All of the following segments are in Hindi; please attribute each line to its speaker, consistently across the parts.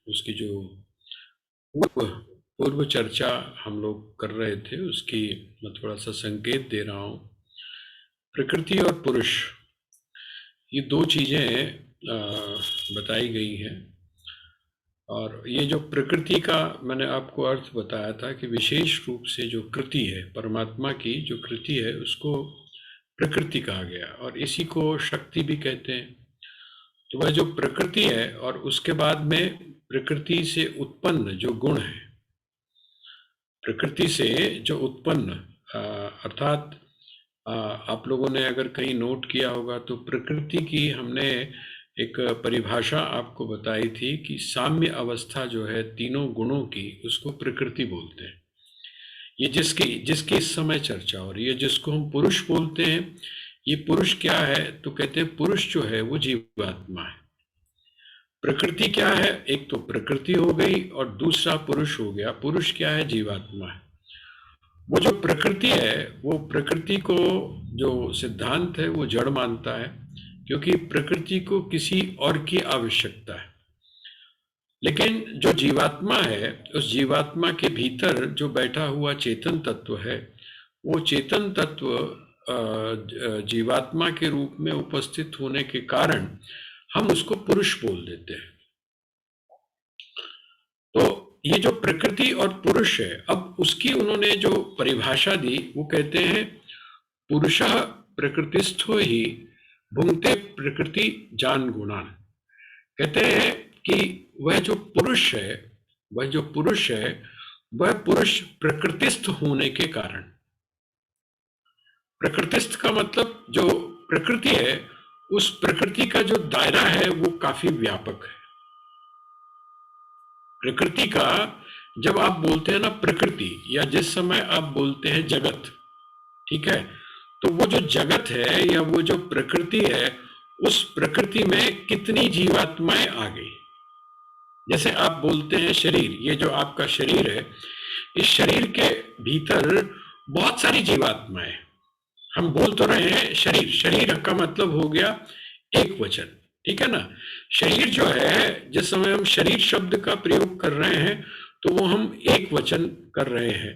Speaker 1: उसकी जो पूर्व पूर्व चर्चा हम लोग कर रहे थे उसकी मैं थोड़ा सा संकेत दे रहा हूँ। प्रकृति और पुरुष, ये दो चीजें बताई गई हैं। और ये जो प्रकृति का मैंने आपको अर्थ बताया था कि विशेष रूप से जो कृति है, परमात्मा की जो कृति है, उसको प्रकृति कहा गया और इसी को शक्ति भी कहते हैं। तो वह जो प्रकृति है और उसके बाद में प्रकृति से उत्पन्न जो गुण है, प्रकृति से जो उत्पन्न अर्थात आप लोगों ने अगर कहीं नोट किया होगा तो प्रकृति की हमने एक परिभाषा आपको बताई थी कि साम्य अवस्था जो है तीनों गुणों की, उसको प्रकृति बोलते हैं। ये जिसकी इस समय चर्चा हो रही है, जिसको हम पुरुष बोलते हैं, ये पुरुष क्या है? तो कहते हैं पुरुष जो है वो जीवात्मा है। प्रकृति क्या है? एक तो प्रकृति हो गई और दूसरा पुरुष हो गया। पुरुष क्या है? जीवात्मा है। वो जो प्रकृति है, वो प्रकृति को जो सिद्धांत है वो जड़ मानता है, क्योंकि प्रकृति को किसी और की आवश्यकता है। लेकिन जो जीवात्मा है, उस जीवात्मा के भीतर जो बैठा हुआ चेतन तत्व है, वो चेतन तत्व जीवात्मा के रूप में उपस्थित होने के कारण हम उसको पुरुष बोल देते हैं। तो ये जो प्रकृति और पुरुष है, अब उसकी उन्होंने जो परिभाषा दी, वो कहते हैं पुरुषः प्रकृतिस्थो ही भुंक्ते प्रकृति जान गुणान। कहते हैं कि वह जो पुरुष है, वह पुरुष प्रकृतिस्थ होने के कारण, प्रकृतिस्थ का मतलब जो प्रकृति है, उस प्रकृति का जो दायरा है वो काफी व्यापक है। प्रकृति का जब आप बोलते हैं ना प्रकृति, या जिस समय आप बोलते हैं जगत, ठीक है, तो वो जो जगत है या वो जो प्रकृति है, उस प्रकृति में कितनी जीवात्माएं आ गई। जैसे आप बोलते हैं शरीर, ये जो आपका शरीर है, इस शरीर के भीतर बहुत सारी जीवात्माएं। हम बोल तो रहे हैं शरीर, शरीर का मतलब हो गया एक वचन, ठीक है ना। शरीर जो है, जिस समय हम शरीर शब्द का प्रयोग कर रहे हैं तो वो हम एक वचन कर रहे हैं,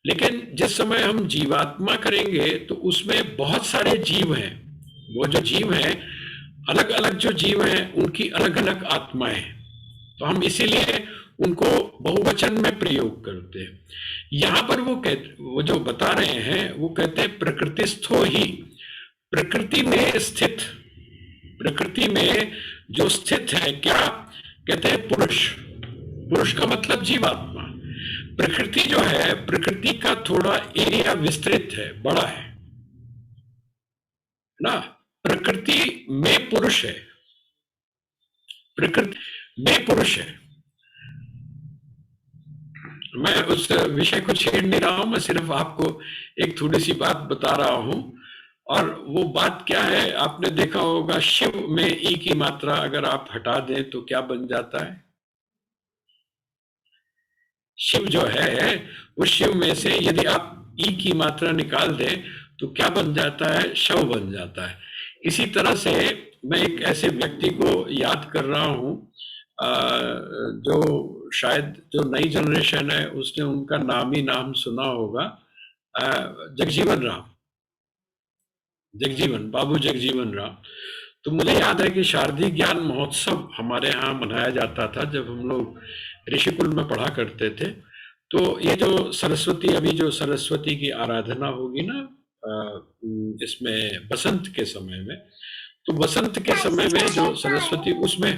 Speaker 1: लेकिन जिस समय हम जीवात्मा करेंगे तो उसमें बहुत सारे जीव हैं। वो जो जीव हैं, अलग अलग जो जीव हैं, उनकी अलग अलग आत्माएं हैं, तो हम इसीलिए उनको बहुवचन में प्रयोग करते हैं। यहां पर वो जो बता रहे हैं, वो कहते हैं प्रकृतिस्थो ही, प्रकृति में स्थित, प्रकृति में जो स्थित है, क्या कहते हैं? पुरुष। पुरुष का मतलब जीवात्मा। प्रकृति जो है, प्रकृति का थोड़ा एरिया विस्तृत है, बड़ा है ना। प्रकृति में पुरुष है, प्रकृति में पुरुष है। मैं उस विषय को छेड़ नहीं रहा हूं, मैं सिर्फ आपको एक थोड़ी सी बात बता रहा हूं। और वो बात क्या है, आपने देखा होगा शिव में ई की मात्रा अगर आप हटा दें तो क्या बन जाता है? शिव जो है, वो शिव में से यदि आप ई की मात्रा निकाल दें तो क्या बन जाता है? शव बन जाता है। इसी तरह से मैं एक ऐसे व्यक्ति को याद कर रहा हूं, जो शायद जो नई जनरेशन है उसने उनका नाम ही नाम सुना होगा, जगजीवन राम, जगजीवन बाबू जगजीवन राम। तो मुझे याद है कि शारदीय ज्ञान महोत्सव हमारे यहाँ मनाया जाता था जब हम लोग ऋषिकुल में पढ़ा करते थे। तो ये जो सरस्वती, अभी जो सरस्वती की आराधना होगी ना इसमें बसंत के समय में, तो बसंत के समय में जो सरस्वती, उसमें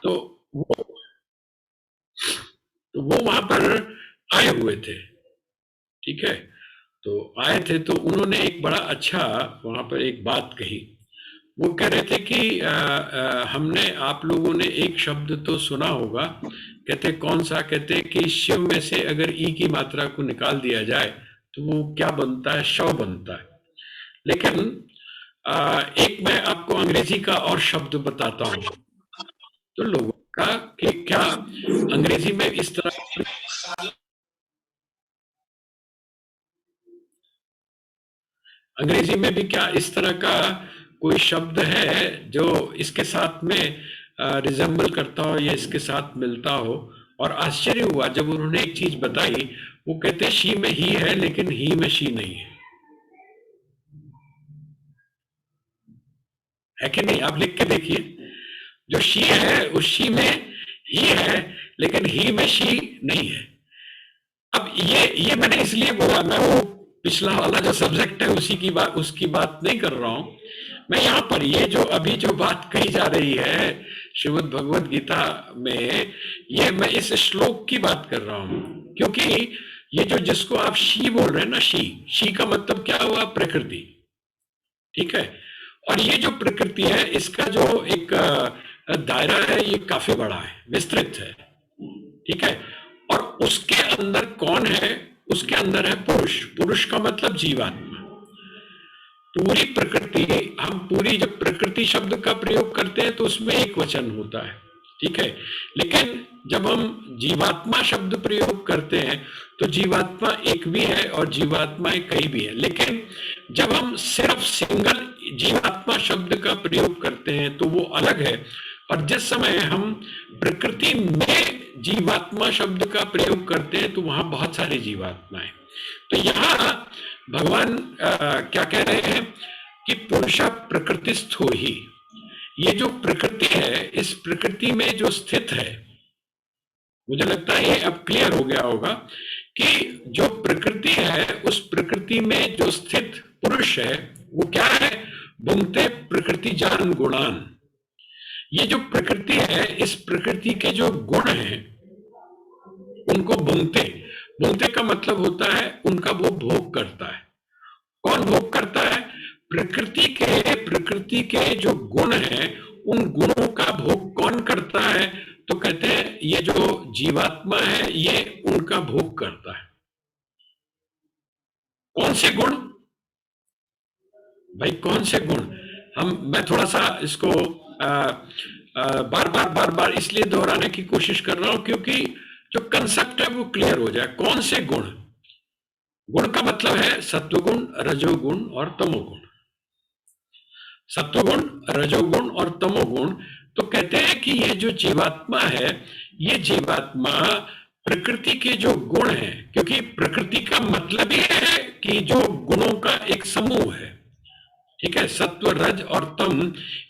Speaker 1: तो वो वहां पर आए हुए थे, ठीक है। तो आए थे तो उन्होंने एक बड़ा अच्छा वहां पर एक बात कही। वो कह रहे थे कि हमने, आप लोगों ने एक शब्द तो सुना होगा, कहते कौन सा? कहते कि शिव में से अगर ई की मात्रा को निकाल दिया जाए तो वो क्या बनता है? शव बनता है। लेकिन एक मैं आपको अंग्रेजी का और शब्द बताता हूं, तो लोगों का कि क्या अंग्रेजी में इस तरह, अंग्रेजी में भी क्या इस तरह का कोई शब्द है जो इसके साथ में रिजेंबल करता हो या इसके साथ मिलता हो। और आश्चर्य हुआ जब उन्होंने एक चीज बताई, वो कहते शी में ही है लेकिन ही में शी नहीं है कि नहीं? आप लिख के देखिए, जो शी है उस शी में ही है लेकिन ही में शी नहीं है। अब ये मैंने इसलिए बोला, मैं वो पिछला वाला जो सब्जेक्ट है उसकी बात नहीं कर रहा हूं मैं। यहाँ पर ये जो अभी जो बात कही जा रही है श्रीमद् भगवद गीता में, ये मैं इस श्लोक की बात कर रहा हूं। क्योंकि ये जो जिसको आप शी बोल रहे हैं ना, शी का मतलब क्या हुआ? प्रकृति। ठीक है। और ये जो प्रकृति है इसका जो एक दायरा है ये काफी बड़ा है, विस्तृत है। ठीक है। और उसके अंदर कौन है? उसके अंदर है पुरुष। पुरुष का मतलब जीवात्मा। पूरी प्रकृति, हम पूरी जब प्रकृति शब्द का प्रयोग करते हैं तो उसमें एक वचन होता है। ठीक है। लेकिन जब हम जीवात्मा शब्द प्रयोग करते हैं तो जीवात्मा एक भी है और जीवात्माएं कई भी है। लेकिन जब हम सिर्फ सिंगल जीवात्मा शब्द का प्रयोग करते हैं तो वो अलग है। और जिस समय हम प्रकृति में जीवात्मा शब्द का प्रयोग करते हैं तो वहां बहुत सारी जीवात्माएं। तो यहाँ भगवान क्या कह रहे हैं कि पुरुष प्रकृतिस्थ हो ही। ये जो प्रकृति है, इस प्रकृति में जो स्थित है, मुझे लगता है ये अब क्लियर हो गया होगा कि जो प्रकृति है उस प्रकृति में जो स्थित पुरुष है वो क्या है? भुंक्ते प्रकृति जान गुणान। ये जो प्रकृति है, इस प्रकृति के जो गुण हैं उनको भुंक्ते। भुंक्ते का मतलब होता है उनका वो भोग करता है। कौन भोग करता है? प्रकृति के जो गुण हैं उन गुणों का भोग कौन करता है? तो कहते हैं ये जो जीवात्मा है ये उनका भोग करता है। कौन से गुण भाई? कौन से गुण? मैं थोड़ा सा इसको बार बार इसलिए दोहराने की कोशिश कर रहा हूं क्योंकि जो कंसेप्ट है वो क्लियर हो जाए। कौन से गुण? गुण का मतलब है सत्वगुण, रजोगुण और तमोगुण। सत्वगुण, रजोगुण और तमोगुण। तो कहते हैं कि ये जो जीवात्मा है, ये जीवात्मा प्रकृति के जो गुण हैं, क्योंकि प्रकृति का मतलब ही है कि जो गुणों का एक समूह है। ठीक है। सत्व, रज और तम,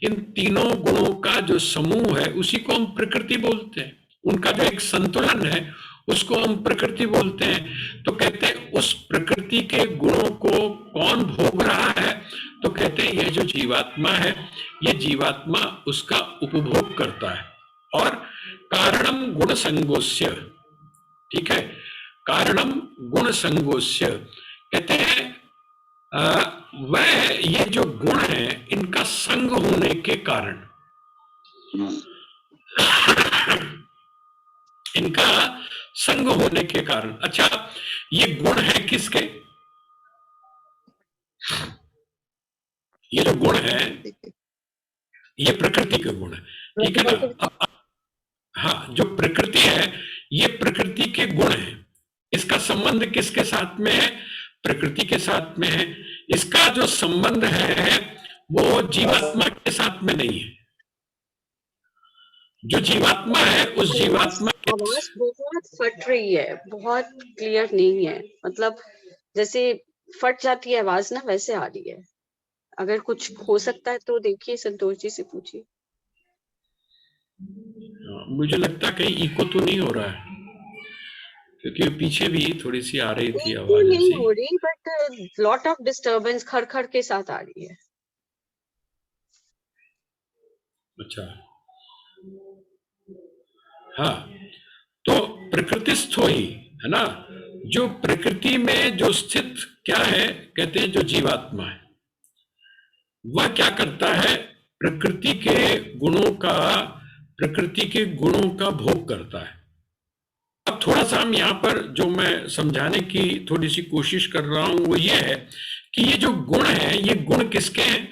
Speaker 1: इन तीनों गुणों का जो समूह है उसी को हम प्रकृति बोलते हैं। उनका जो एक संतुलन है उसको हम प्रकृति बोलते हैं। तो कहते हैं उस प्रकृति के गुणों को कौन भोग रहा है? तो कहते हैं ये जो जीवात्मा है, ये जीवात्मा उसका उपभोग करता है। और कारणम गुण संगोस्य। ठीक है। कारणम गुण संगोस्य कहते हैं वह ये जो गुण है इनका संग होने के कारण, इनका संग होने के कारण। अच्छा, ये गुण है किसके? ये जो गुण है ये प्रकृति के गुण है। ठीक है ना? हाँ, जो प्रकृति है ये प्रकृति के गुण है। इसका संबंध किसके साथ में है? प्रकृति के साथ में है। इसका जो संबंध है वो जीवात्मा के साथ में नहीं है। जो जीवात्मा है उस जीवात्मा के
Speaker 2: आवाज बहुत फट रही है, बहुत क्लियर नहीं है। मतलब जैसे फट जाती है आवाज ना, वैसे आ रही है। अगर कुछ हो सकता है तो देखिए, संतोष जी से पूछिए।
Speaker 1: मुझे लगता कहीं इको तो नहीं हो रहा है, क्योंकि पीछे भी थोड़ी सी आ रही थी आवाज
Speaker 2: नहीं
Speaker 1: ऐसी।
Speaker 2: हो रही, बट लॉट ऑफ डिस्टरबेंस खर के साथ आ रही है।
Speaker 1: अच्छा, हाँ। तो प्रकृतिस्थ ही है ना, जो प्रकृति में जो स्थित क्या है, कहते हैं जो जीवात्मा है वह क्या करता है? प्रकृति के गुणों का, प्रकृति के गुणों का भोग करता है। अब थोड़ा सा हम यहाँ पर जो मैं समझाने की थोड़ी सी कोशिश कर रहा हूं वो ये है कि ये जो गुण है ये गुण किसके हैं?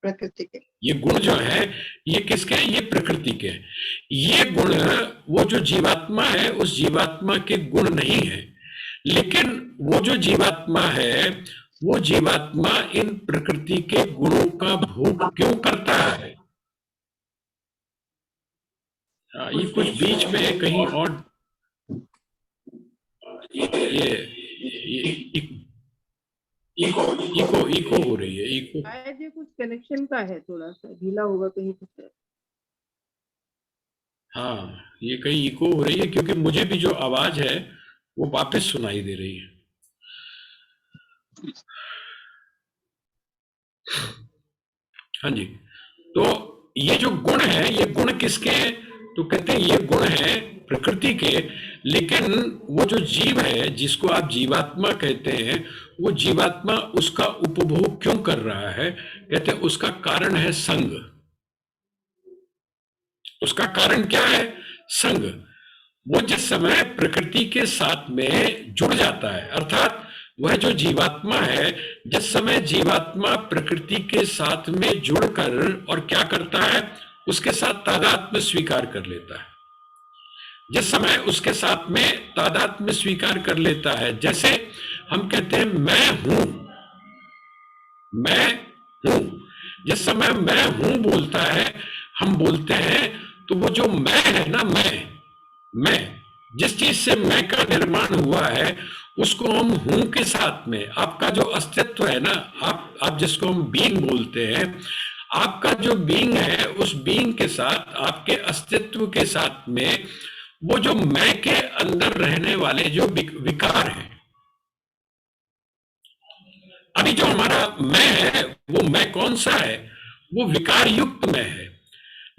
Speaker 2: प्रकृति के।
Speaker 1: ये गुण जो है ये किसके हैं? ये प्रकृति के। ये गुण वो जो जीवात्मा है उस जीवात्मा के गुण नहीं है। लेकिन वो जो जीवात्मा है वो जीवात्मा इन प्रकृति के गुणों का भोग क्यों करता है? ये कुछ बीच में कहीं और ये इको इको इको हो रही है, इको।
Speaker 3: शायद ये कुछ कनेक्शन का है, थोड़ा सा ढीला होगा कहीं कुछ है।
Speaker 1: हाँ, ये कहीं इको हो रही है, क्योंकि मुझे भी जो आवाज है वो वापस सुनाई दे रही है। हाँ जी, तो ये जो गुण है, ये गुण किसके हैं? तो कहते हैं ये गुण है प्रकृति के, लेकिन वो जो जीव है जिसको आप जीवात्मा कहते हैं, वो जीवात्मा उसका उपभोग क्यों कर रहा है? कहते हैं उसका कारण है संग। उसका कारण क्या है? संग। वो जिस समय प्रकृति के साथ में जुड़ जाता है, अर्थात वह जो जीवात्मा है, जिस समय जीवात्मा प्रकृति के साथ में जुड़कर और क्या करता है, उसके साथ तादात्म्य स्वीकार कर लेता है। जिस समय उसके साथ में तादात्म्य स्वीकार कर लेता है, जैसे हम कहते हैं मैं हूं, मैं हूं, जिस समय मैं हूं बोलता है, हम बोलते हैं, तो वो जो मैं है ना, मैं जिस चीज से मैं का निर्माण हुआ है, उसको हम हूं के साथ में, आपका जो अस्तित्व है ना, आप जिसको हम बीइंग बोलते हैं, आपका जो बीइंग है, उस बीइंग के साथ, आपके अस्तित्व के साथ में, वो जो मैं के अंदर रहने वाले जो विकार हैं, अभी जो हमारा मैं है, वो मैं कौन सा है? वो विकार युक्त मैं है।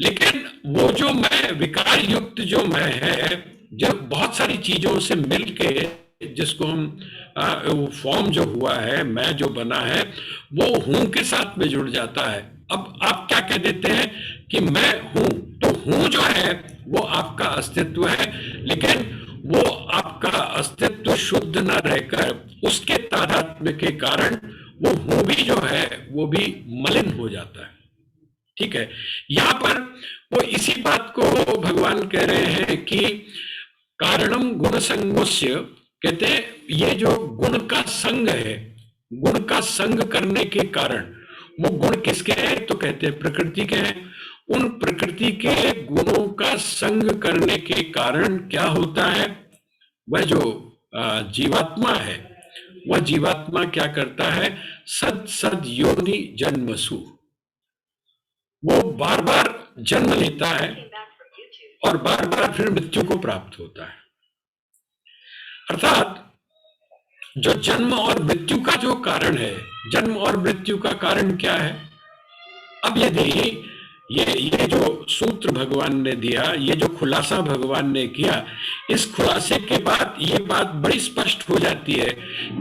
Speaker 1: लेकिन वो जो मैं विकार युक्त जो मैं है, जो बहुत सारी चीजों से मिलके जिसको हम वो फॉर्म जो हुआ है, मैं जो बना है, वो हूं के साथ में जुड़ जाता है। अब आप क्या कह देते हैं कि मैं हूं, तो हूं जो है वो आपका अस्तित्व है, लेकिन वो आपका अस्तित्व शुद्ध न रहकर उसके तादात्म्य के कारण वो हूं भी जो है वो भी मलिन हो जाता है। ठीक है, यहां पर वो इसी बात को भगवान कह रहे हैं कि कारणम गुण संगोस्य, कहते हैं ये जो गुण का संग है, गुण का संग करने के कारण, वो गुण किसके हैं? तो कहते हैं प्रकृति के हैं। उन प्रकृति के गुणों का संग करने के कारण क्या होता है? वह जो जीवात्मा है, वह जीवात्मा क्या करता है? सद सद योनि जन्मसु, वो बार बार जन्म लेता है और बार बार फिर मृत्यु को प्राप्त होता है। अर्थात जो जन्म और मृत्यु का जो कारण है, जन्म और मृत्यु का कारण क्या है? अब यदि ये जो सूत्र भगवान ने दिया, ये जो खुलासा भगवान ने किया, इस खुलासे के बाद ये बात बड़ी स्पष्ट हो जाती है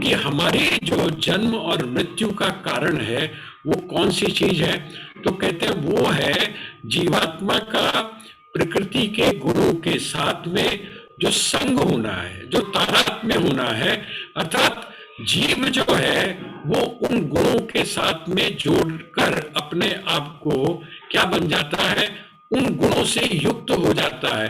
Speaker 1: कि हमारी जो जन्म और मृत्यु का कारण है वो कौन सी चीज है? तो कहते हैं वो है जीवात्मा का प्रकृति के गुणों के साथ में जो संग होना है, जो तादात्म्य होना है, अर्थात जीव जो है वो उन गुणों के साथ में जोड़कर अपने आप को क्या बन जाता है? उन गुणों से युक्त हो जाता है।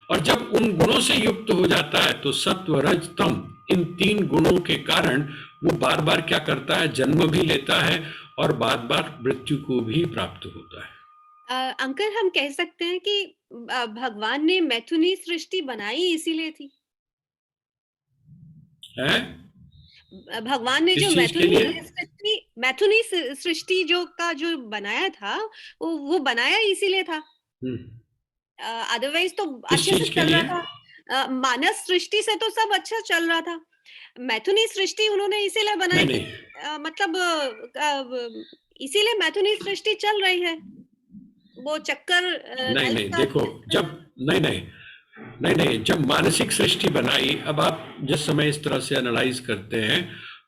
Speaker 1: और जब उन गुणों से युक्त हो जाता है तो सत्व रज तम, इन तीन गुणों के कारण वो बार बार क्या करता है? जन्म भी लेता है और बार बार मृत्यु को भी प्राप्त होता है।
Speaker 4: अंकल, हम कह सकते हैं कि भगवान ने मैथुनी सृष्टि बनाई इसीलिए थी।
Speaker 1: है?
Speaker 4: भगवान ने जो मैथुनी सृष्टि जो का जो बनाया था, वो बनाया इसीलिए था। अदरवाइज तो अच्छे से चल रहा था। मानस सृष्टि से तो सब अच्छा चल रहा था। मैथुनी सृष्टि उन्होंने इसीलिए बनाई, मतलब इसीलिए मैथुनी सृष्टि चल रही है। वो चक्कर
Speaker 1: नहीं, देखो, जब नहीं, जब मानसिक सृष्टि बनाई, अब आप जिस समय इस तरह से एनालाइज करते हैं,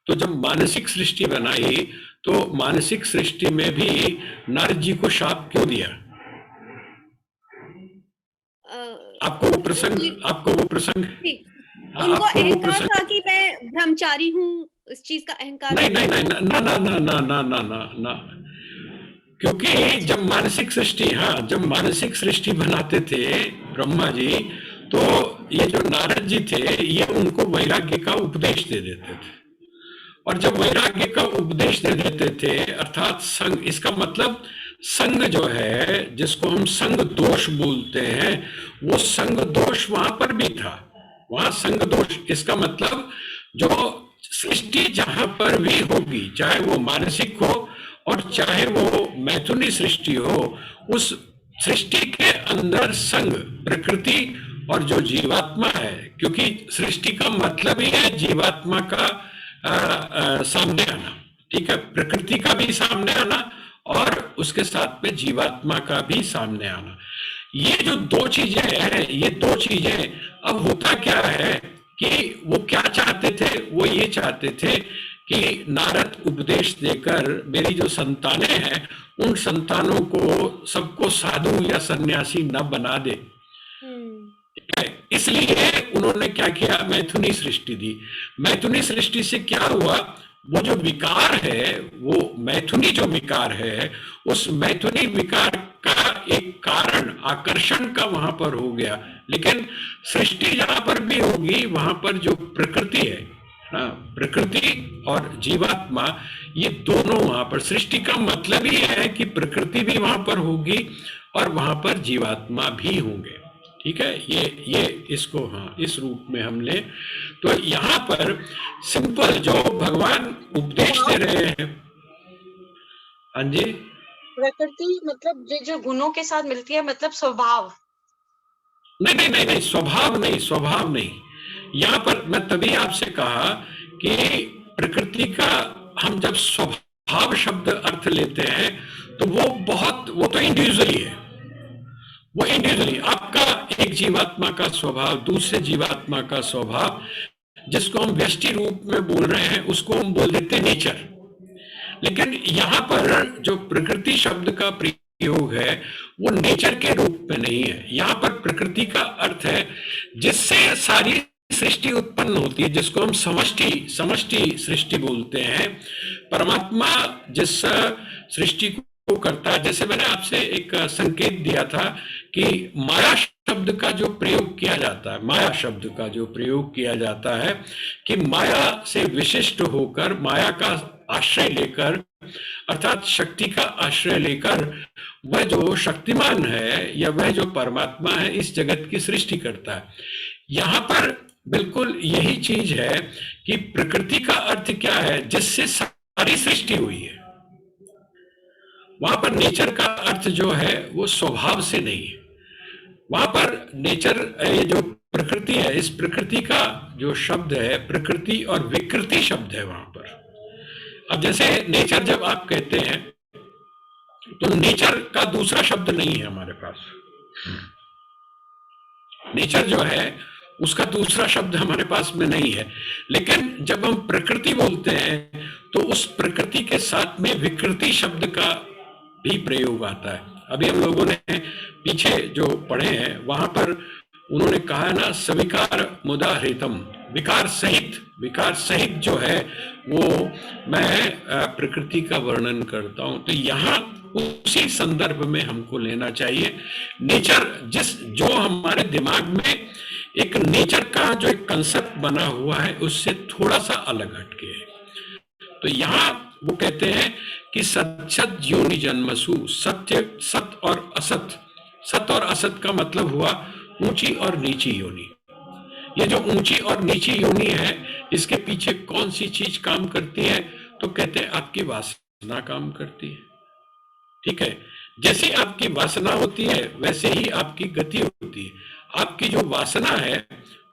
Speaker 1: तो जब मानसिक सृष्टि बनाई तो मानसिक सृष्टि में भी नारद जी को शाप क्यों दिया? आपको वो प्रसंग
Speaker 4: उनको अहंकार था कि मैं ब्रह्मचारी हूँ, इस चीज का अहंकार।
Speaker 1: ना, क्योंकि जब मानसिक सृष्टि बनाते थे ब्रह्मा जी, तो ये जो नारद जी थे, ये उनको वैराग्य का उपदेश दे देते थे। और जब वैराग्य का उपदेश दे देते थे, अर्थात संग, इसका मतलब संग जो है, जिसको हम संग दोष बोलते हैं, वो संग दोष वहां पर भी था। वहां संग दोष, इसका मतलब जो सृष्टि जहां पर भी होगी, चाहे वो मानसिक हो और चाहे वो मैथुनी सृष्टि हो, उस सृष्टि के अंदर संग, प्रकृति और जो जीवात्मा है, क्योंकि सृष्टि का मतलब ही है जीवात्मा का सामने आना, ठीक है, प्रकृति का भी सामने आना और उसके साथ में जीवात्मा का भी सामने आना। ये जो दो चीजें हैं, ये दो चीजें, अब होता क्या है कि वो क्या चाहते थे, वो ये चाहते थे कि नारद उपदेश देकर मेरी जो संतानें हैं, उन संतानों को सबको साधु या सन्यासी न बना दे। इसलिए उन्होंने क्या किया, मैथुनी सृष्टि दी। मैथुनी सृष्टि से क्या हुआ, वो जो विकार है, वो मैथुनी जो विकार है, उस मैथुनी विकार का एक कारण आकर्षण का वहां पर हो गया। लेकिन सृष्टि जहां पर भी होगी, वहां पर जो प्रकृति है ना, प्रकृति और जीवात्मा, ये दोनों वहां पर, सृष्टि का मतलब ही है कि प्रकृति भी वहां पर होगी और वहां पर जीवात्मा भी होंगे। ठीक है, ये इसको हाँ इस रूप में हम ले तो यहाँ पर सिंपल जो भगवान उपदेश दे रहे हैं। हाँ जी,
Speaker 2: प्रकृति मतलब जो गुणों के साथ मिलती है, मतलब स्वभाव।
Speaker 1: नहीं नहीं नहीं नहीं, स्वभाव नहीं, स्वभाव नहीं। यहाँ पर मैं तभी आपसे कहा कि प्रकृति का हम जब स्वभाव शब्द अर्थ लेते हैं तो वो तो इंडिविजुअली है, वो इंडिविजुअली आपका एक जीवात्मा का स्वभाव, दूसरे जीवात्मा का स्वभाव, जिसको हम व्यष्टि रूप में बोल रहे हैं, उसको हम बोल देते हैं नेचर। लेकिन यहाँ पर जो प्रकृति शब्द का प्रयोग है, वो नेचर के रूप में नहीं है। यहाँ पर प्रकृति का अर्थ है जिससे सारी सृष्टि उत्पन्न होती है, जिसको हम समष्टि सृष्टि बोलते हैं। परमात्मा जिस सृष्टि को करता है, जैसे मैंने आपसे एक संकेत दिया था कि माया शब्द का जो प्रयोग किया जाता है, माया शब्द का जो प्रयोग किया जाता है कि माया से विशिष्ट होकर, माया का आश्रय लेकर, अर्थात शक्ति का आश्रय लेकर, वह जो शक्तिमान है या वह जो परमात्मा है, इस जगत की सृष्टि करता है। यहाँ पर बिल्कुल यही चीज है कि प्रकृति का अर्थ क्या है, जिससे सारी सृष्टि हुई है। वहां पर नेचर का अर्थ जो है वो स्वभाव से नहीं है। वहां पर नेचर, ये जो प्रकृति है, इस प्रकृति का जो शब्द है, प्रकृति और विकृति शब्द है वहां पर। अब जैसे नेचर जब आप कहते हैं तो नेचर का दूसरा शब्द नहीं है हमारे पास। नेचर जो है उसका दूसरा शब्द हमारे पास में नहीं है। लेकिन जब हम प्रकृति बोलते हैं तो उस प्रकृति के साथ में विकृति शब्द का भी प्रयोग आता है। अभी हम लोगों ने पीछे जो पढ़े हैं वहां पर उन्होंने कहा है ना, सविकार मुदा हृतम, विकार सहित जो है वो मैं प्रकृति का वर्णन करता हूं। तो यहाँ उसी संदर्भ में हमको लेना चाहिए। नेचर जो हमारे दिमाग में एक नेचर का जो एक कंसेप्ट बना हुआ है, उससे थोड़ा सा अलग हटके है। तो यहाँ वो कहते हैं कि सत योनि जन्मसु, सत्य, सत और असत। सत और असत का मतलब हुआ ऊंची और नीची योनि। ये जो ऊंची और नीची योनि है, इसके पीछे कौन सी चीज काम करती है, तो कहते हैं आपकी वासना काम करती है। ठीक है, जैसे आपकी वासना होती है वैसे ही आपकी गति होती है। आपकी जो वासना है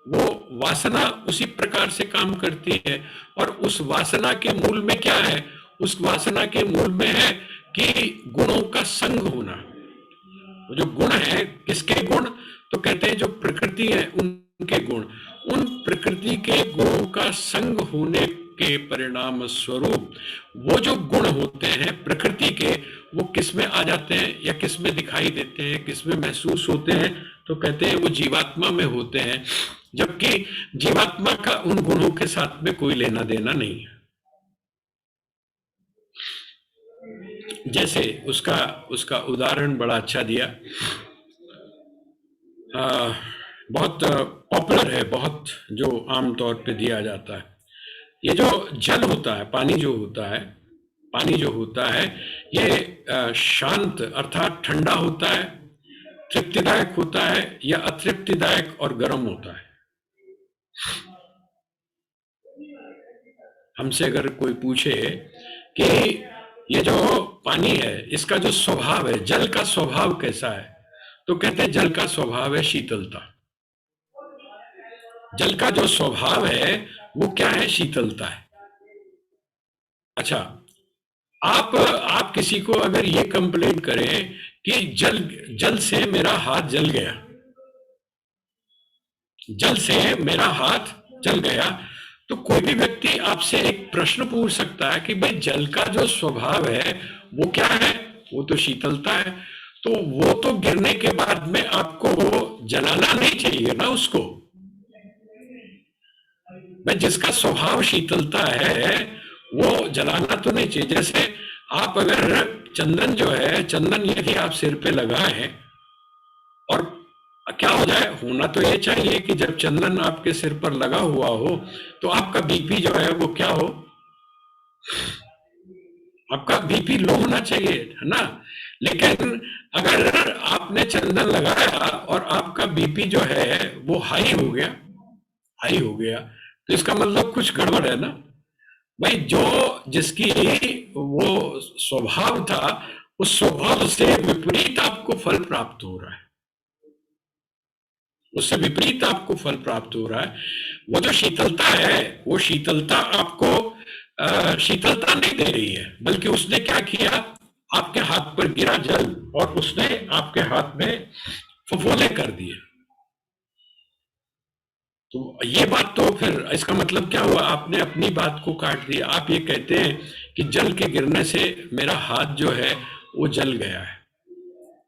Speaker 1: वो वासना उसी प्रकार से काम करती है। और उस वासना के मूल में क्या है, उस वासना के मूल में है कि गुणों का संग होना। वो जो गुण है, किसके गुण, तो कहते हैं जो प्रकृति है उनके गुण। उन प्रकृति के गुणों का संग होने के परिणाम स्वरूप वो जो गुण होते हैं प्रकृति के, वो किस में आ जाते हैं या किस में दिखाई देते हैं, किस में महसूस होते हैं, तो कहते हैं वो जीवात्मा में होते हैं। जबकि जीवात्मा का उन गुणों के साथ में कोई लेना देना नहीं है। जैसे उसका उदाहरण बड़ा अच्छा दिया, बहुत पॉपुलर है, बहुत जो आम तौर पे दिया जाता है। ये जो जल होता है, पानी जो होता है, पानी जो होता है ये शांत अर्थात ठंडा होता है, तृप्तिदायक होता है, या अतृप्तिदायक और गर्म होता है? हमसे अगर कोई पूछे कि ये जो पानी है इसका जो स्वभाव है, जल का स्वभाव कैसा है, तो कहते हैं जल का स्वभाव है शीतलता। जल का जो स्वभाव है वो क्या है? शीतलता है। अच्छा, आप किसी को अगर ये कंप्लेंट करें कि जल जल से मेरा हाथ जल गया, जल से मेरा हाथ जल गया, तो कोई भी व्यक्ति आपसे एक प्रश्न पूछ सकता है कि भाई जल का जो स्वभाव है वो क्या है? वो तो शीतलता है। तो वो तो गिरने के बाद में आपको जलाना नहीं चाहिए ना उसको। भाई जिसका स्वभाव शीतलता है वो जलाना तो नहीं चाहिए। जैसे आप अगर चंदन जो है, चंदन यदि आप सिर पे लगाएं और क्या हो जाए, होना तो ये चाहिए कि जब चंदन आपके सिर पर लगा हुआ हो तो आपका बीपी जो है वो क्या हो? आपका बीपी लो होना चाहिए, है ना। लेकिन अगर आपने चंदन लगाया और आपका बीपी जो है वो हाई हो गया, तो इसका मतलब कुछ गड़बड़ है ना। भाई जो जिसकी वो स्वभाव था उस स्वभाव से विपरीत आपको फल प्राप्त हो रहा है, उससे विपरीत आपको फल प्राप्त हो रहा है। वो जो शीतलता है वो शीतलता आपको शीतलता नहीं दे रही है, बल्कि उसने क्या किया, आपके हाथ पर गिरा जल और उसने आपके हाथ में फफोले कर दिए। तो ये बात तो फिर इसका मतलब क्या हुआ? आपने अपनी बात को काट दिया। आप ये कहते हैं कि जल के गिरने से मेरा हाथ जो है वो जल गया है।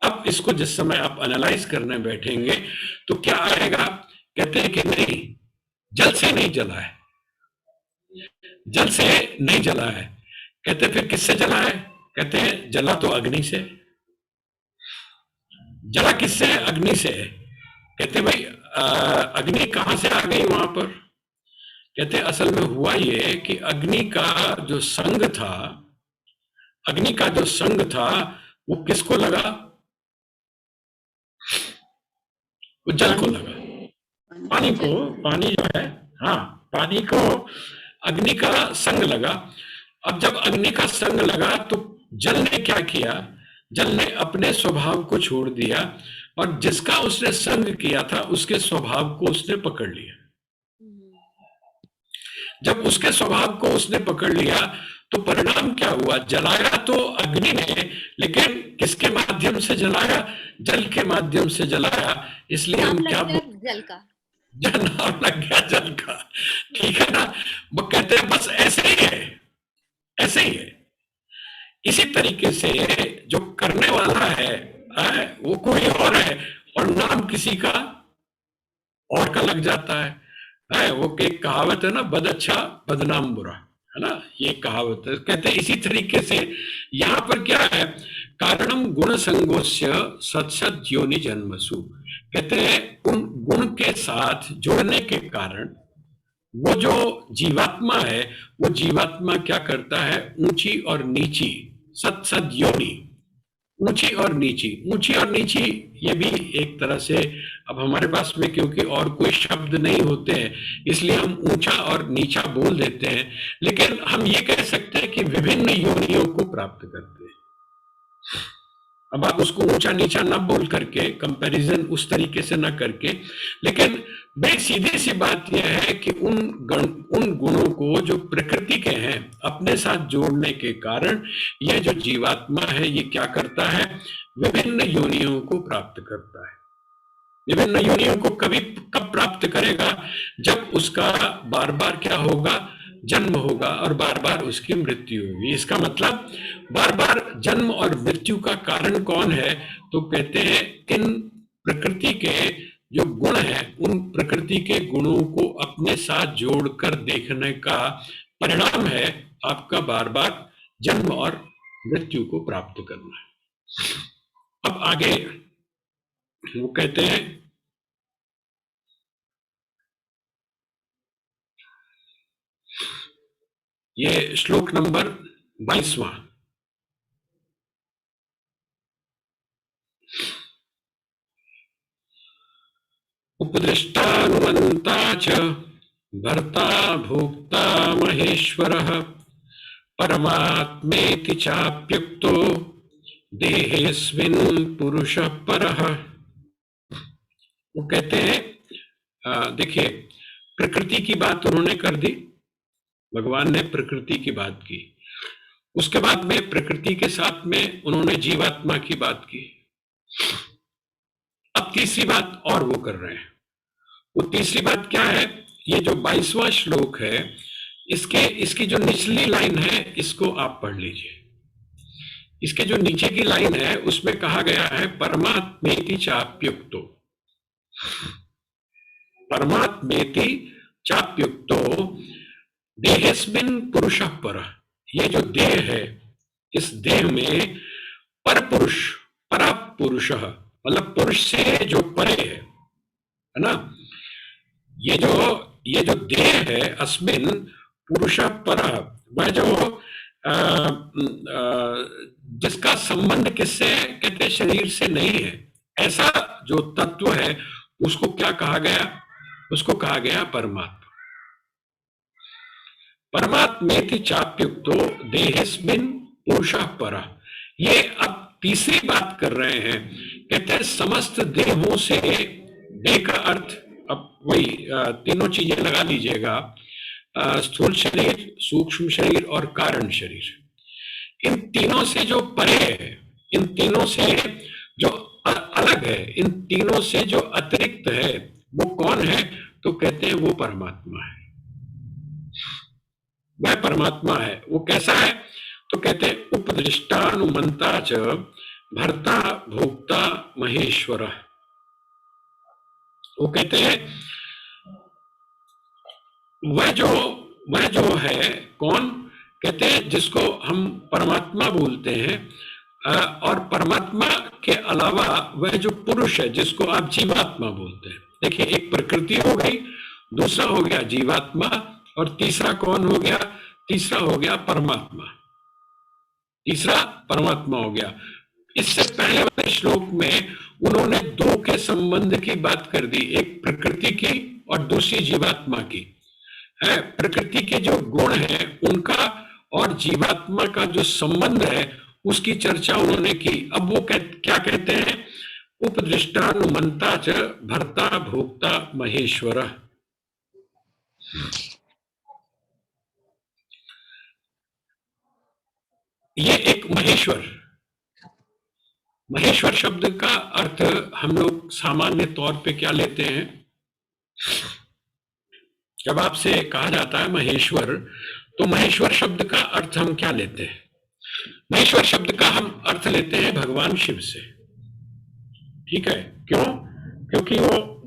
Speaker 1: अब इसको जिस समय आप एनालाइज करने बैठेंगे तो क्या आएगा? कहते हैं कि नहीं, जल से नहीं जला है, जल से नहीं जला है। कहते फिर किससे जला है? कहते हैं जला तो अग्नि से। जला किससे? अग्नि से। कहते भाई अग्नि कहां से आ गई वहां पर? कहते असल में हुआ ये कि अग्नि का जो संग था, अग्नि का जो संग था वो किसको लगा? वो जल को लगा, पानी को। पानी जो है, हाँ, पानी को अग्नि का संग लगा। अब जब अग्नि का संग लगा तो जल ने क्या किया? जल ने अपने स्वभाव को छोड़ दिया और जिसका उसने संग किया था उसके स्वभाव को उसने पकड़ लिया। जब उसके स्वभाव को उसने पकड़ लिया तो परिणाम क्या हुआ? जलाया तो अग्नि ने, लेकिन किसके माध्यम से जलाया? जल के माध्यम से जलाया। इसलिए हम क्या
Speaker 4: जल का
Speaker 1: नाम लग गया जल का, ठीक है ना। वो कहते हैं बस ऐसे ही है, ऐसे ही है। इसी तरीके से जो करने वाला है वो कोई और है और नाम किसी का और का लग जाता है। वो एक कहावत है ना, बद अच्छा बदनाम बुरा, है ना, ये कहावत है। कहते हैं इसी तरीके से यहाँ पर क्या है? कारणम गुण संगोस्य सत्सत योनि जन्मसु। कहते हैं उन गुण के साथ जुड़ने के कारण वो जो जीवात्मा है वो जीवात्मा क्या करता है? ऊंची और नीची, सत्सद योनि, ऊंची और नीची। ऊंची और नीची ये भी एक तरह से, अब हमारे पास में क्योंकि और कोई शब्द नहीं होते हैं इसलिए हम ऊंचा और नीचा बोल देते हैं, लेकिन हम ये कह सकते हैं कि विभिन्न योनियों को प्राप्त करते हैं। अब आप उसको ऊंचा नीचा ना बोल करके, कंपैरिजन उस तरीके से ना करके, लेकिन बड़ी सीधी सी बात यह है कि उन गुणों को जो प्रकृति के हैं अपने साथ जोड़ने के कारण यह जो जीवात्मा है ये क्या करता है? विभिन्न योनियों को प्राप्त करता है। विभिन्न योनियों को कब प्राप्त करेगा? जब उसका बार बार क्या होगा? जन्म होगा और बार बार उसकी मृत्यु होगी। इसका मतलब बार बार जन्म और मृत्यु का कारण कौन है? तो कहते हैं इन प्रकृति के जो गुण है उन प्रकृति के गुणों को अपने साथ जोड़कर देखने का परिणाम है आपका बार बार जन्म और मृत्यु को प्राप्त करना। अब आगे वो कहते हैं ये श्लोक नंबर 22वां। उपदृष्टानुमन्ता च भर्ता भोक्ता महेश्वरः परमात्मेति चाप्युक्तो देहेऽस्मिन् पुरुषः परः। वो कहते हैं, देखिए प्रकृति की बात उन्होंने कर दी, भगवान ने प्रकृति की बात की, उसके बाद में प्रकृति के साथ में उन्होंने जीवात्मा की बात की। अब तीसरी बात और वो कर रहे हैं। वो तीसरी बात क्या है? ये जो 22वां श्लोक है, इसकी जो निचली लाइन है इसको आप पढ़ लीजिए। इसके जो नीचे की लाइन है उसमें कहा गया है परमात्मेति चाप्युक्तो, परमात्मेति चाप्युक्तो देहेस्मिन् पुरुषः परः। ये जो देह है, इस देह में पर पुरुष, पर पुरुषः मतलब पुरुष से जो परे है ना, ये जो देह है, अस्मिन् पुरुषः परः, वह जो जिसका संबंध किससे कहते हैं? शरीर से नहीं है, ऐसा जो तत्व है उसको क्या कहा गया? उसको कहा गया परमात्मा। परमात्मेति चाप्युक्तो देहेस्मिन् पुरुषः परः। ये अब तीसरी बात कर रहे हैं, कहते हैं समस्त देहों से, देह का अर्थ अब वही तीनों चीजें लगा लीजिएगा, स्थूल शरीर, सूक्ष्म शरीर और कारण शरीर। इन तीनों से जो परे है, इन तीनों से जो अलग है, इन तीनों से जो अतिरिक्त है, वो कौन है? तो कहते हैं वो परमात्मा है, वह परमात्मा है। वो कैसा है? तो कहते हैं उपदृष्टानुमन्ता च भर्ता भोक्ता महेश्वरः। वो कहते हैं वह जो है कौन? कहते हैं जिसको हम परमात्मा बोलते हैं, और परमात्मा के अलावा वह जो पुरुष है जिसको आप जीवात्मा बोलते हैं। देखिए, एक प्रकृति हो गई, दूसरा हो गया जीवात्मा, और तीसरा कौन हो गया? तीसरा हो गया परमात्मा। तीसरा परमात्मा हो गया। इससे पहले वाले श्लोक में उन्होंने दो के संबंध की बात कर दी, एक प्रकृति की और दूसरी जीवात्मा की है। प्रकृति के जो गुण है उनका और जीवात्मा का जो संबंध है उसकी चर्चा उन्होंने की। अब वो क्या कहते हैं? उपदृष्टानुमन्ता च भर्ता भोक्ता महेश्वरः। ये एक महेश्वर शब्द का अर्थ हम लोग सामान्य तौर पे क्या लेते हैं? जब आपसे कहा जाता है महेश्वर, तो महेश्वर शब्द का अर्थ हम क्या लेते हैं? महेश्वर शब्द का हम अर्थ लेते हैं भगवान शिव से। ठीक है, क्यों? क्योंकि वो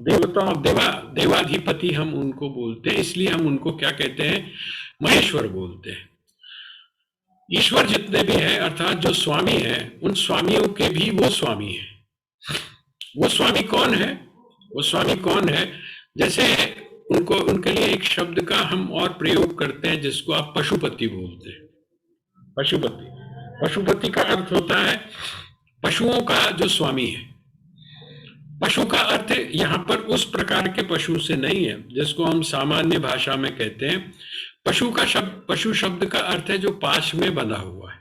Speaker 1: देवाधिपति हम उनको बोलते हैं, इसलिए हम उनको क्या कहते हैं? महेश्वर बोलते हैं। ईश्वर जितने भी हैं, अर्थात जो स्वामी हैं, उन स्वामियों के भी वो स्वामी हैं। वो स्वामी कौन है? वो स्वामी कौन है? जैसे उनके लिए एक शब्द का हम और प्रयोग करते हैं जिसको आप पशुपति बोलते हैं। पशुपति का अर्थ होता है पशुओं का जो स्वामी है। पशु का अर्थ यहाँ पर उस प्रकार के पशु से नहीं है जिसको हम सामान्य भाषा में कहते हैं। पशु शब्द का अर्थ है जो पाश में बंधा हुआ है।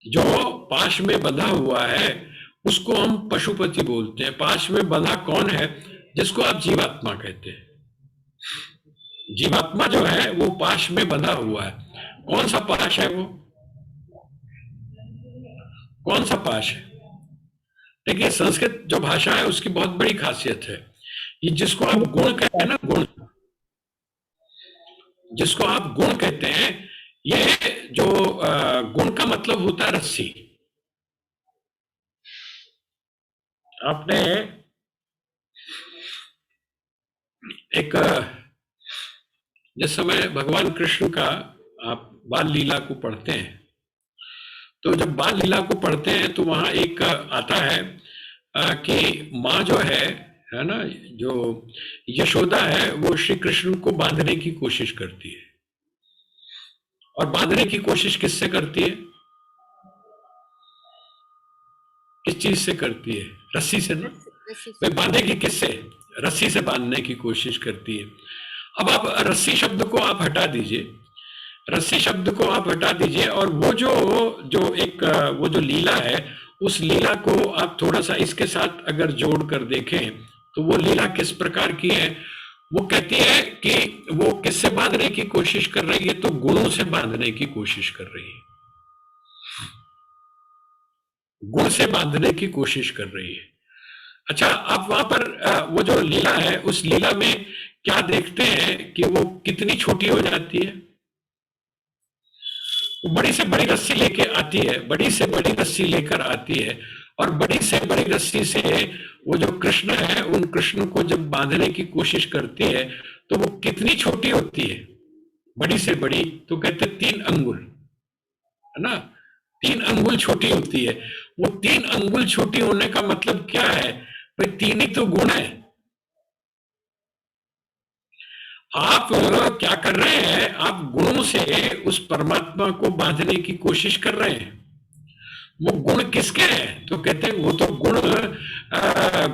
Speaker 1: जो पाश में बंधा हुआ है उसको हम पशुपति बोलते हैं। पाश में बंधा कौन है? जिसको आप जीवात्मा कहते हैं। जीवात्मा जो है वो पाश में बंधा हुआ है। कौन सा पाश है वो? कौन सा पाश है? देखिए, संस्कृत जो भाषा है उसकी बहुत बड़ी खासियत है। ये जिसको आप गुण कहते हैं ना, गुण, जिसको आप गुण कहते हैं, ये जो गुण का मतलब होता है रस्सी। आपने एक जिस समय भगवान कृष्ण का आप बाल लीला को पढ़ते हैं, तो जब बाल लीला को पढ़ते हैं तो वहां एक आता है कि माँ जो है ना, जो यशोदा है, वो श्री कृष्ण को बांधने की कोशिश करती है और बांधने की कोशिश किससे करती है? किस चीज से करती है? रस्सी से ना।
Speaker 4: रस्सी
Speaker 1: भाई
Speaker 4: से।
Speaker 1: बांधेगी किससे? रस्सी से बांधने की कोशिश करती है। अब आप रस्सी शब्द को आप हटा दीजिए, रस्सी शब्द को आप हटा दीजिए, और वो जो जो एक वो जो लीला है, उस लीला को आप थोड़ा सा इसके साथ अगर जोड़ कर देखें तो वो लीला किस प्रकार की है? वो कहती है कि वो किससे बांधने की कोशिश कर रही है? तो गुणों से बांधने की कोशिश कर रही है, गुण से बांधने की कोशिश कर रही है। अच्छा, आप वहां पर वो जो लीला है, उस लीला में क्या देखते हैं कि वो कितनी छोटी हो जाती है? वो बड़ी से बड़ी रस्सी लेके आती है, बड़ी से बड़ी रस्सी लेकर आती है, और बड़ी से बड़ी रस्सी से वो जो कृष्ण है, उन कृष्ण को जब बांधने की कोशिश करती है तो वो कितनी छोटी होती है? बड़ी से बड़ी तो कहते 3 अंगुल, है ना? 3 अंगुल छोटी होती है। वो 3 अंगुल छोटी होने का मतलब क्या है? भाई 3 ही तो गुण है। आप क्या कर रहे हैं? आप गुणों से उस परमात्मा को बांधने की कोशिश कर रहे हैं। वो गुण किसके हैं? तो कहते हैं वो तो गुण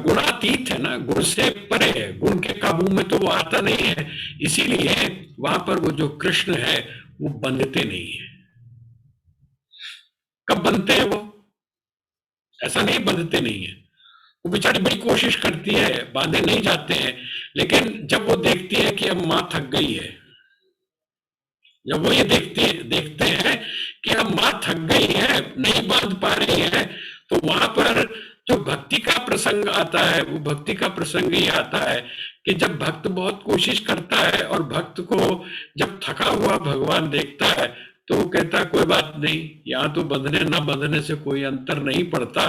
Speaker 1: गुणातीत है ना, गुण से परे है, गुण के काबू में तो वो आता नहीं है। इसीलिए वहां पर वो जो कृष्ण है वो बंधते नहीं है। कब बनते हैं वो? ऐसा नहीं बंधते नहीं है, वो बेचारी बड़ी कोशिश करती है, बांधे नहीं जाते हैं। लेकिन जब वो देखती है कि अब माँ थक गई है, जब वो ये देखते हैं कि अब माँ थक गई है, नहीं बांध पा रही है, तो वहां पर जो भक्ति का प्रसंग आता है, वो भक्ति का प्रसंग ये आता है कि जब भक्त बहुत कोशिश करता है और भक्त को जब थका हुआ भगवान देखता है तो वो कहता है कोई बात नहीं, यहाँ तो बंधने ना बंधने से कोई अंतर नहीं पड़ता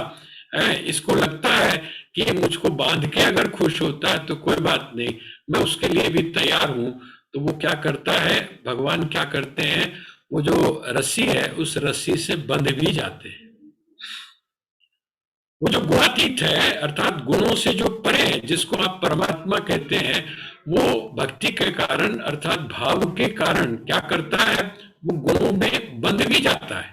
Speaker 1: है। इसको लगता है कि ये मुझको बांध के अगर खुश होता है तो कोई बात नहीं, मैं उसके लिए भी तैयार हूं। तो वो क्या करता है, भगवान क्या करते हैं, वो जो रस्सी है उस रस्सी से बंध भी जाते हैं। वो जो गुणातीत है, अर्थात गुणों से जो परे है, जिसको आप परमात्मा कहते हैं, वो भक्ति के कारण अर्थात भाव के कारण क्या करता है, वो गुणों में बंध भी जाता है।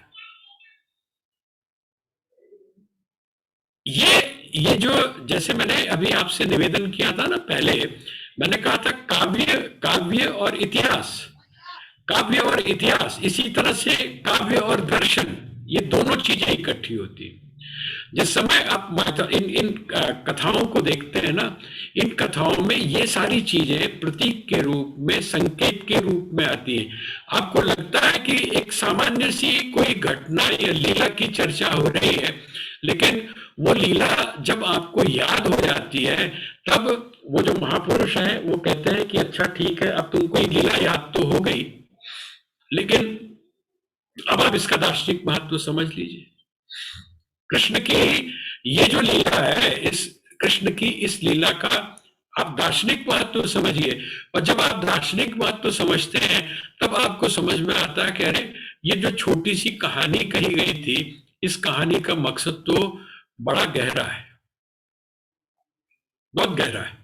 Speaker 1: ये जो जैसे मैंने अभी आपसे निवेदन किया था ना, पहले मैंने कहा था काव्य काव्य और इतिहास, काव्य और इतिहास, इसी तरह से काव्य और दर्शन, ये दोनों चीजें इकट्ठी होती है। जिस समय आप इन कथाओं को देखते हैं ना, इन कथाओं में ये सारी चीजें प्रतीक के रूप में, संकेत के रूप में आती हैं। आपको लगता है कि एक सामान्य सी कोई घटना या लीला की चर्चा हो रही है, लेकिन वो लीला जब आपको याद हो जाती है, तब वो जो महापुरुष है वो कहते हैं कि अच्छा ठीक है, अब तुमको ये लीला याद तो हो गई, लेकिन अब आप इसका दार्शनिक महत्व समझ लीजिए। कृष्ण की ये जो लीला है, इस कृष्ण की इस लीला का आप दार्शनिक महत्व समझिए। और जब आप दार्शनिक महत्व समझते हैं तब आपको समझ में आता है कि अरे ये जो छोटी सी कहानी कही गई थी, इस कहानी का मकसद तो बड़ा गहरा है, बहुत गहरा है।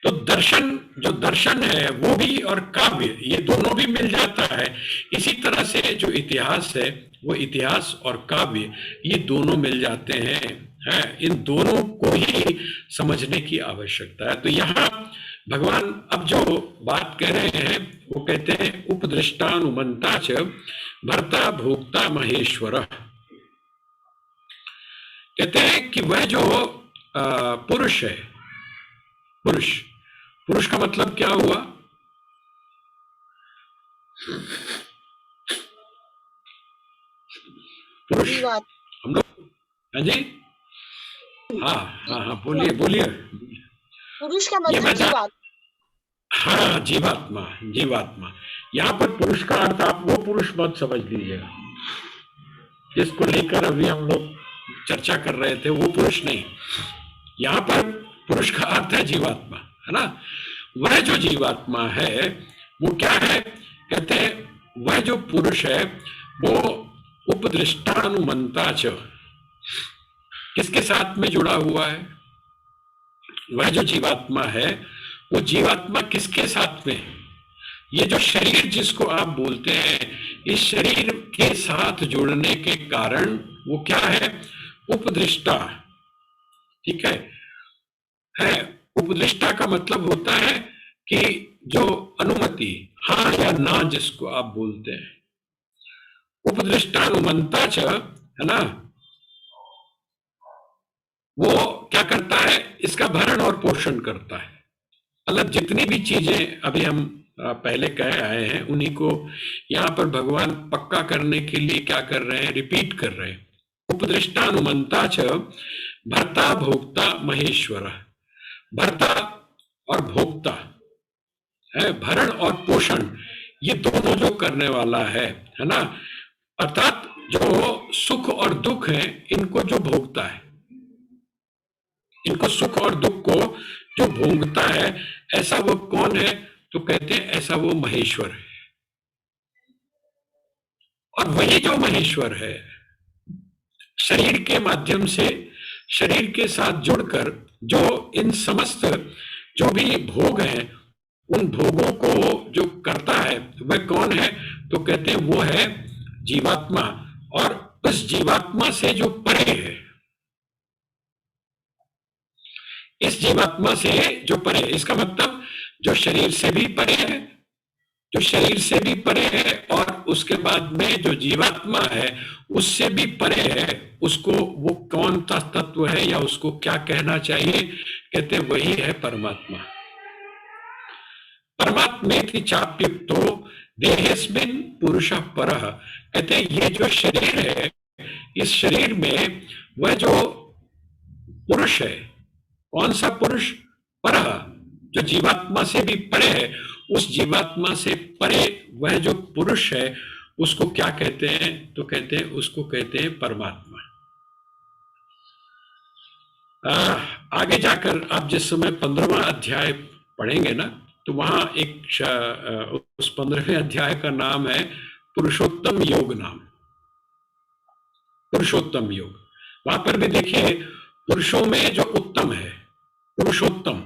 Speaker 1: तो दर्शन, जो दर्शन है वो भी और काव्य, ये दोनों भी मिल जाता है। इसी तरह से जो इतिहास है, वो इतिहास और काव्य, ये दोनों मिल जाते हैं। इन दोनों को ही समझने की आवश्यकता है। तो यहाँ भगवान अब जो बात कह रहे हैं वो कहते हैं उपदृष्टानुमंता च भर्ता भोक्ता महेश्वर। कहते हैं कि वह जो पुरुष है, पुरुष, पुरुष का मतलब क्या हुआ? पुरुष हम लोग, हाँ जी, हाँ हाँ हाँ, बोलिए बोलिए।
Speaker 5: पुरुष का मतलब जीवात्मा।
Speaker 1: हाँ, जीवात्मा, जीवात्मा। यहाँ पर पुरुष का अर्थ आप वो पुरुष मत समझ लीजिएगा जिसको लेकर अभी हम लोग चर्चा कर रहे थे, वो पुरुष नहीं। यहाँ पर पुरुष का अर्थ है जीवात्मा, है ना। वह जो जीवात्मा है वो क्या है? कहते हैं वह जो पुरुष है वो उपदृष्टानुमंता च, किसके साथ में जुड़ा हुआ है? वह जो जीवात्मा है वो जीवात्मा किसके साथ में? ये जो शरीर जिसको आप बोलते हैं, इस शरीर के साथ जुड़ने के कारण वो क्या है? उपदृष्टा। ठीक है। उपदृष्टा का मतलब होता है कि जो अनुमति, हाँ या ना जिसको आप बोलते हैं। उपदृष्टानुमंता च, है ना, वो क्या करता है? इसका भरण और पोषण करता है। मतलब जितनी भी चीजें अभी हम पहले कह आए हैं, उन्हीं को यहाँ पर भगवान पक्का करने के लिए क्या कर रहे हैं? रिपीट कर रहे हैं। उपदृष्टानुमंता च भर्ता भोक्ता महेश्वर। भर्ता और भोक्ता है, भरण और पोषण, ये दोनों जो करने वाला है ना, अर्थात जो सुख और दुख है इनको जो भोगता है, इनको सुख और दुख को जो भोगता है, ऐसा वो कौन है? तो कहते हैं ऐसा वो महेश्वर है। और वही जो महेश्वर है, शरीर के माध्यम से, शरीर के साथ जुड़कर जो इन समस्त जो भी भोग हैं, उन भोगों को जो करता है वह कौन है? तो कहते हैं वो है जीवात्मा। और उस जीवात्मा से जो परे है, इस जीवात्मा से जो परे, इसका मतलब जो शरीर से भी परे है, जो शरीर से भी परे है, और उसके बाद में जो जीवात्मा है उससे भी परे है, उसको वो कौन सा तत्व है, या उसको क्या कहना चाहिए? कहते वही है परमात्मा। परमात्मेति चाप्युक्तो देहेस्मिन् पुरुषः परः। कहते हैं ये जो शरीर है, इस शरीर में वह जो पुरुष है, कौन सा पुरुष? परः, जो जीवात्मा से भी परे है, उस जीवात्मा से परे वह जो पुरुष है उसको क्या कहते हैं? तो कहते हैं, उसको कहते हैं परमात्मा। आगे जाकर आप जिस समय 15वां अध्याय पढ़ेंगे ना, तो वहां एक उस 15वें अध्याय का नाम है पुरुषोत्तम योग नाम, पुरुषोत्तम योग। वहां पर भी देखिए, पुरुषों में जो उत्तम है, पुरुषोत्तम,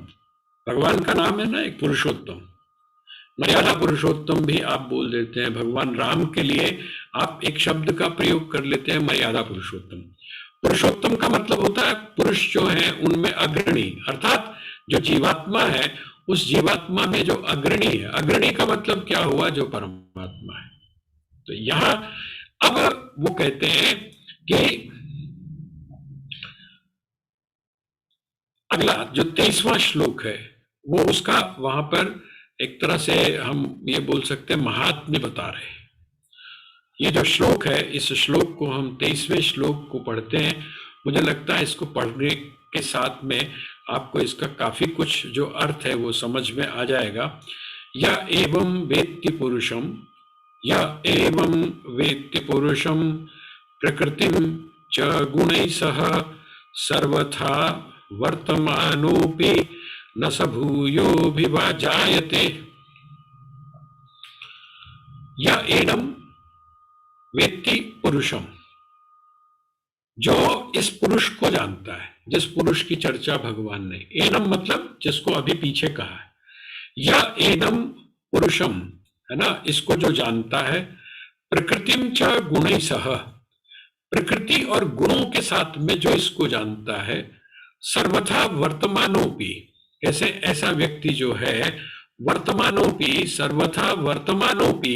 Speaker 1: भगवान का नाम है ना एक पुरुषोत्तम। मर्यादा पुरुषोत्तम भी आप बोल देते हैं। भगवान राम के लिए आप एक शब्द का प्रयोग कर लेते हैं, मर्यादा पुरुषोत्तम। पुरुषोत्तम का मतलब होता है पुरुष जो है उनमें अग्रणी, अर्थात जो जीवात्मा है उस जीवात्मा में जो अग्रणी है। अग्रणी का मतलब क्या हुआ? जो परमात्मा है। तो यहां अब वो कहते हैं कि अगला जो 23वां श्लोक है, वो उसका वहां पर एक तरह से हम ये बोल सकते हैं महात्म्य बता रहे हैं। ये जो श्लोक है, इस श्लोक को हम 23वें श्लोक को पढ़ते हैं। मुझे लगता है इसको पढ़ने के साथ में आपको इसका काफी कुछ जो अर्थ है वो समझ में आ जाएगा। या एवं वेत्ति पुरुषम, या एवं वेत्ति पुरुषम प्रकृतिम च गुणैः सह सर्वथा वर्तमानोऽपि न स भूयोऽभिजायते। या एनम वेत्ति पुरुषम, जो इस पुरुष को जानता है, जिस पुरुष की चर्चा भगवान ने, एनम मतलब जिसको अभी पीछे कहा है, या एनम पुरुषम, है ना, इसको जो जानता है, प्रकृतिम च गुणैः सह, प्रकृति और गुणों के साथ में जो इसको जानता है, सर्वथा वर्तमानोपि, कैसे ऐसा व्यक्ति जो है वर्तमानोपि, सर्वथा वर्तमानोपि,